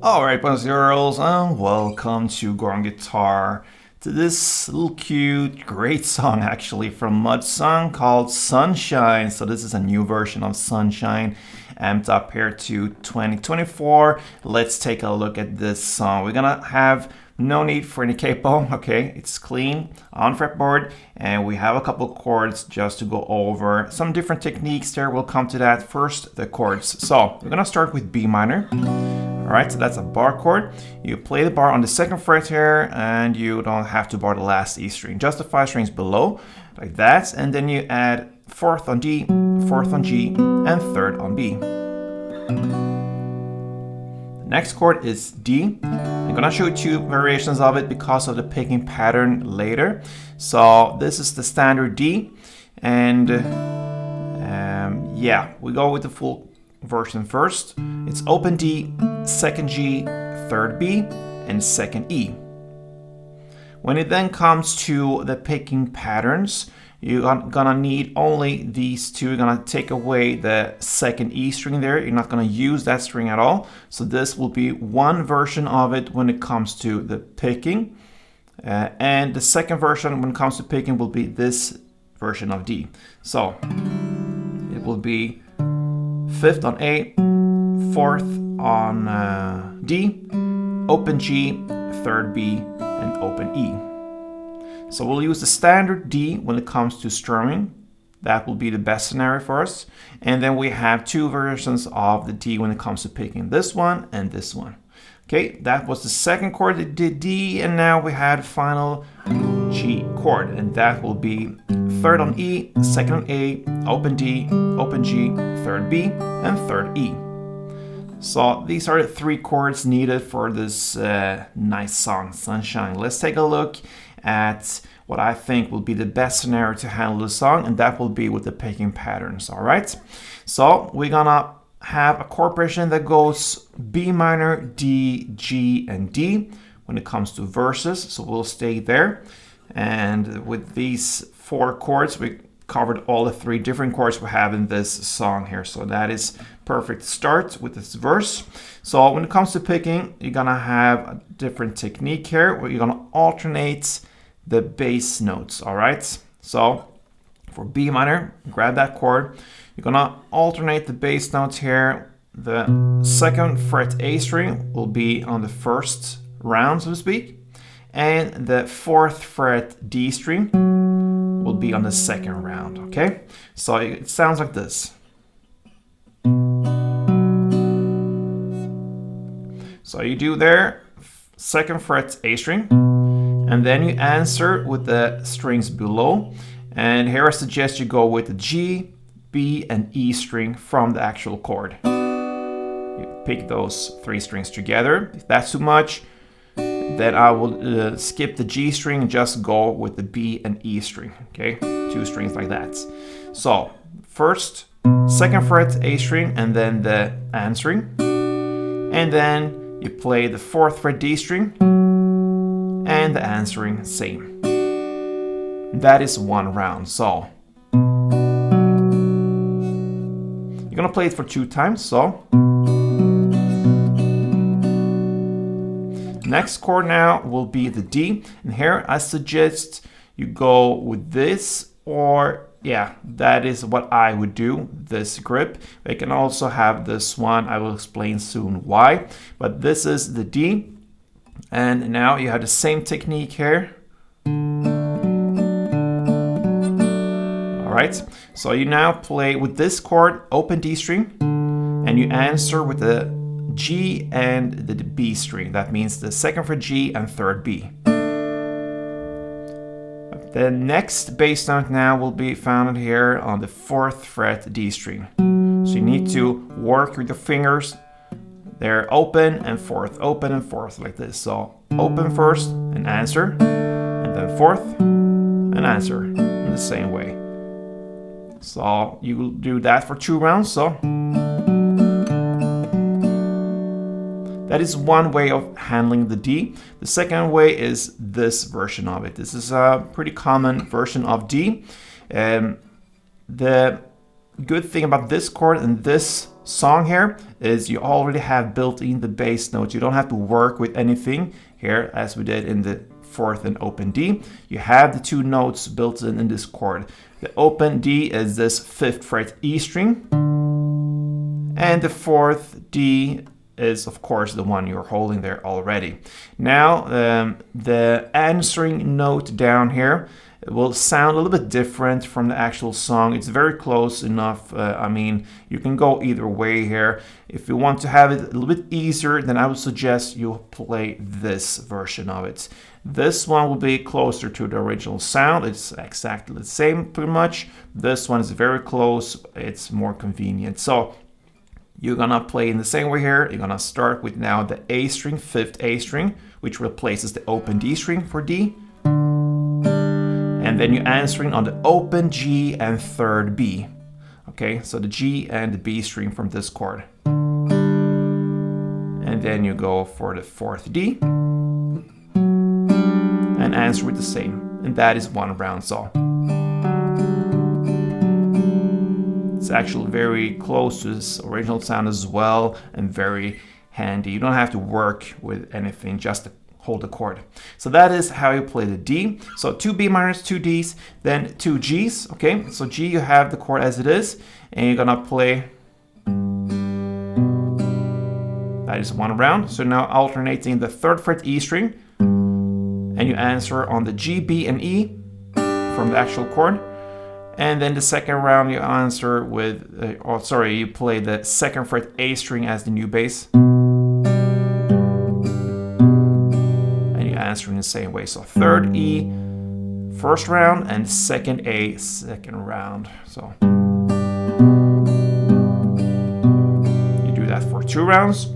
Alright, boys and girls, and welcome to Go On Guitar, to this little cute, great song actually from Mud Song called Sunshine. So this is a new version of Sunshine, amped up here to 2024. Let's take a look at this song. We're gonna have no need for any capo, okay? It's clean on fretboard, and we have a couple chords just to go over some different techniques there. We'll come to that. First, the chords. So we're gonna start with B minor. All right, so that's a bar chord. You play the bar on the second fret here, and you don't have to bar the last E string, just the 5 strings below, like that. And then you add 4th on D, 4th on G, and 3rd on B. The next chord is D. I'm gonna show you 2 variations of it because of the picking pattern later. So this is the standard D, and yeah, we go with the full version first. It's open D, 2nd G, 3rd B, and 2nd E. When it then comes to the picking patterns, you're gonna need only these 2. You're gonna take away the 2nd E string there. You're not gonna use that string at all. So this will be one version of it when it comes to the picking. And the second version when it comes to picking will be this version of D. So it will be 5th on A, 4th on D, open G, 3rd B, and open E. So we'll use the standard D when it comes to strumming. That will be the best scenario for us. And then we have 2 versions of the D when it comes to picking, this one and this one. Okay, that was the second chord, it did D, and now we had final G chord, and that will be 3rd on E, 2nd on A, open D, open G, 3rd B, and 3rd E. So these are the 3 chords needed for this nice song, Sunshine. Let's take a look at what I think will be the best scenario to handle the song, and that will be with the picking patterns, all right? So we're gonna have a chord progression that goes B minor, D, G, and D when it comes to verses, so we'll stay there. And with these 4 chords, we covered all the 3 different chords we have in this song here, so that is perfect start with this verse. So when it comes to picking, you're gonna have a different technique here where you're gonna alternate the bass notes, all right? So for B minor, grab that chord. You're gonna alternate the bass notes here. The 2nd fret A string will be on the 1st round, so to speak, and the 4th fret D string will be on the 2nd round, okay? So it sounds like this. So you do there, 2nd fret A string, and then you answer with the strings below. And here I suggest you go with the G, B, and E string from the actual chord. You pick those 3 strings together. If that's too much, then I will skip the G string and just go with the B and E string, okay? 2 strings like that. So first, 2nd fret A string, and then the answering. And then you play the 4th fret D string, and the answering same. That is 1 round, so you're gonna play it for 2 times, so. Next chord now will be the D, and here I suggest you go with this, or yeah, that is what I would do, this grip. You can also have this one, I will explain soon why, but this is the D, and now you have the same technique here. Right? So you now play with this chord, open D string, and you answer with the G and the B string. That means the 2nd fret G and 3rd B. The next bass note now will be found here on the 4th fret D string. So you need to work with your fingers. They're open and 4th, open and 4th, like this. So open first and answer, and then 4th and answer in the same way. So you will do that for 2 rounds. So that is one way of handling the D. The second way is this version of it. This is a pretty common version of D. The good thing about this chord and this song here is you already have built in the bass notes. You don't have to work with anything here as we did in the fourth and open D. You have the two notes built in this chord. The open D is this 5th fret E string, and the 4th D is of course the one you're holding there already. Now the answering note down here will sound a little bit different from the actual song. It's very close enough. I mean, you can go either way here. If you want to have it a little bit easier, then I would suggest you play this version of it. This one will be closer to the original sound. It's exactly the same pretty much. This one is very close. It's more convenient. So you're gonna play in the same way here. You're gonna start with now the A string, 5th A string, which replaces the open D string for D. And then you're answering on the open G and 3rd B. Okay, so the G and the B string from this chord. And then you go for the 4th D and answer with the same. And that is one round saw. It's actually very close to its original sound as well, and very handy. You don't have to work with anything, just to hold the chord. So that is how you play the D. So 2 B minors, 2 Ds, then 2 Gs. Okay, so G, you have the chord as it is, and you're gonna play. That is one round. So now alternating the 3rd fret E string, and you answer on the G, B, and E from the actual chord. And then the second round you answer with, you play the 2nd fret A string as the new bass. And you answer in the same way. So 3rd E, 1st round, and 2nd A, 2nd round. So you do that for 2 rounds.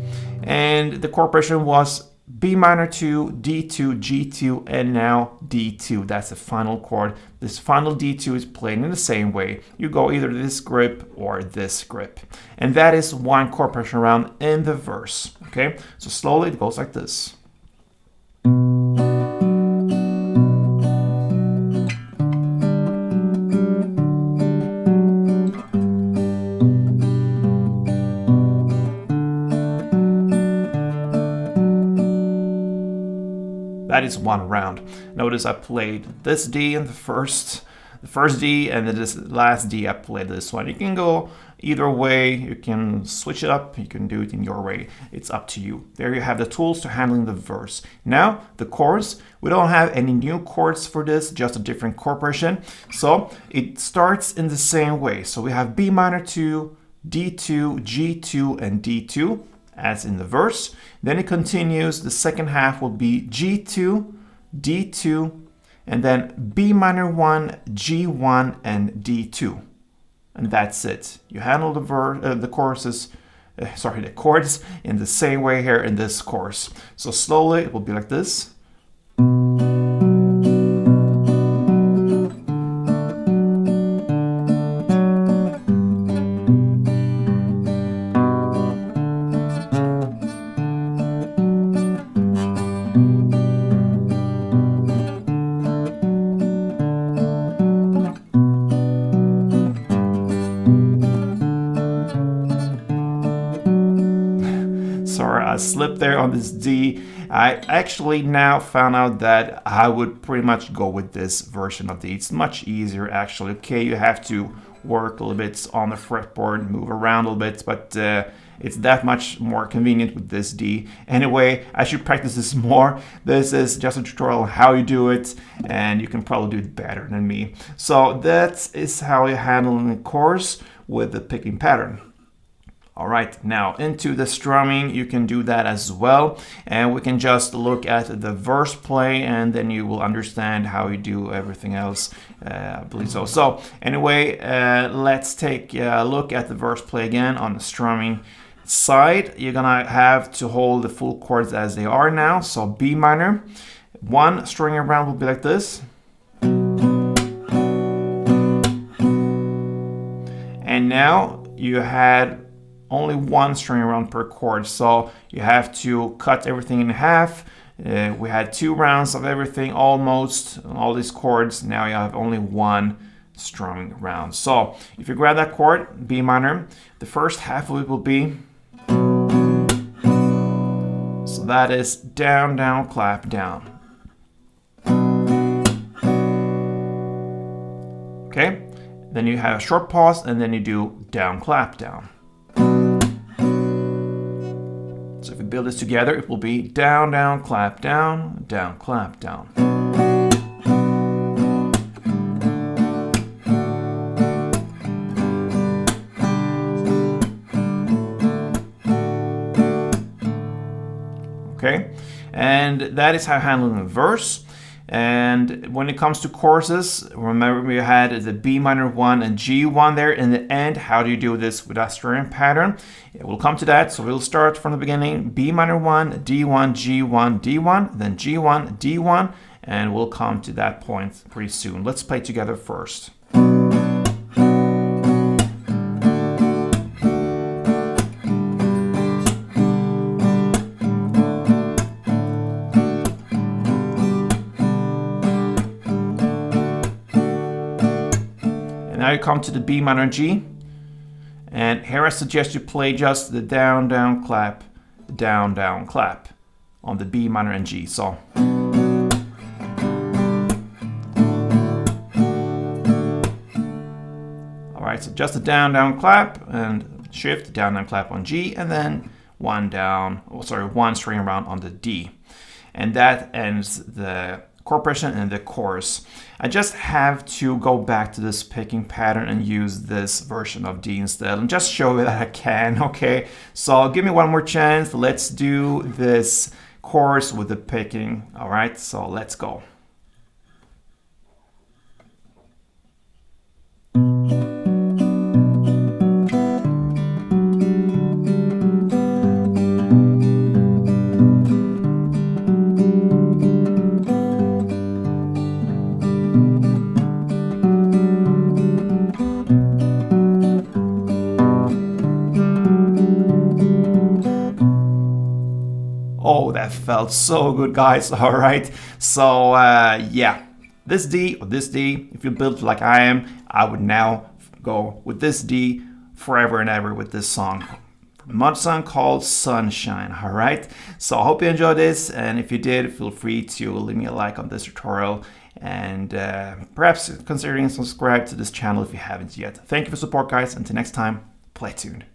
And the chord progression was B minor 2, D2, G2, and now D2. That's the final chord. This final D2 is played in the same way. You go either this grip or this grip. And that is one chord progression round in the verse. Okay, so slowly it goes like this. That is one round. Notice I played this D in the first D, and then this last D I played this one. You can go either way. You can switch it up. You can do it in your way. It's up to you. There you have the tools to handling the verse. Now the chords. We don't have any new chords for this, just a different chord progression. So it starts in the same way. So we have B minor 2, D2, G2, and D2. As in the verse. Then it continues. The second half will be G2, D2, and then B minor 1, G1, and D2. And that's it. You handle the chords in the same way here in this course. So slowly it will be like this. Sorry, I slipped there on this D. I actually now found out that I would pretty much go with this version of D. It's much easier actually. Okay, you have to work a little bit on the fretboard, move around a little bit, but it's that much more convenient with this D. Anyway, I should practice this more. This is just a tutorial on how you do it, and you can probably do it better than me. So that is how you handle the chorus with the picking pattern. All right, now into the strumming, you can do that as well. And we can just look at the verse play, and then you will understand how you do everything else, I believe so. So anyway, let's take a look at the verse play again on the strumming side. You're gonna have to hold the full chords as they are now. So B minor, one string around will be like this. And now you had only one string around per chord, so you have to cut everything in half. We had 2 rounds of everything almost, all these chords. Now you have only one strumming round. So if you grab that chord, B minor, the first half of it will be, so that is down, down, clap, down. Okay, then you have a short pause and then you do down, clap, down. So if you build this together, it will be down, down, clap, down, down, clap, down. Okay, and that is how handling the verse. And when it comes to choruses, remember we had the B minor 1 and G1 there in the end. How do you do this with a strumming pattern? We'll come to that. So we'll start from the beginning. B minor 1, D1, G1, D1, then G1, D1, and we'll come to that point pretty soon. Let's play together first. Now you come to the B minor G, and here I suggest you play just the down, down, clap, down, down, clap on the B minor and G. So alright, so just a down, down, clap and shift, down, down, clap on G, and then one string around on the D. And that ends the chord progression and the chorus. I just have to go back to this picking pattern and use this version of D instead and just show you that I can, okay? So give me one more chance. Let's do this chorus with the picking, all right? So let's go. Oh, that felt so good, guys. All right. So, yeah, this D or this D, if you build like I am, I would now go with this D forever and ever with this song. Mud song called Sunshine. All right. So I hope you enjoyed this. And if you did, feel free to leave me a like on this tutorial and perhaps considering subscribe to this channel if you haven't yet. Thank you for support, guys. Until next time, play tuned.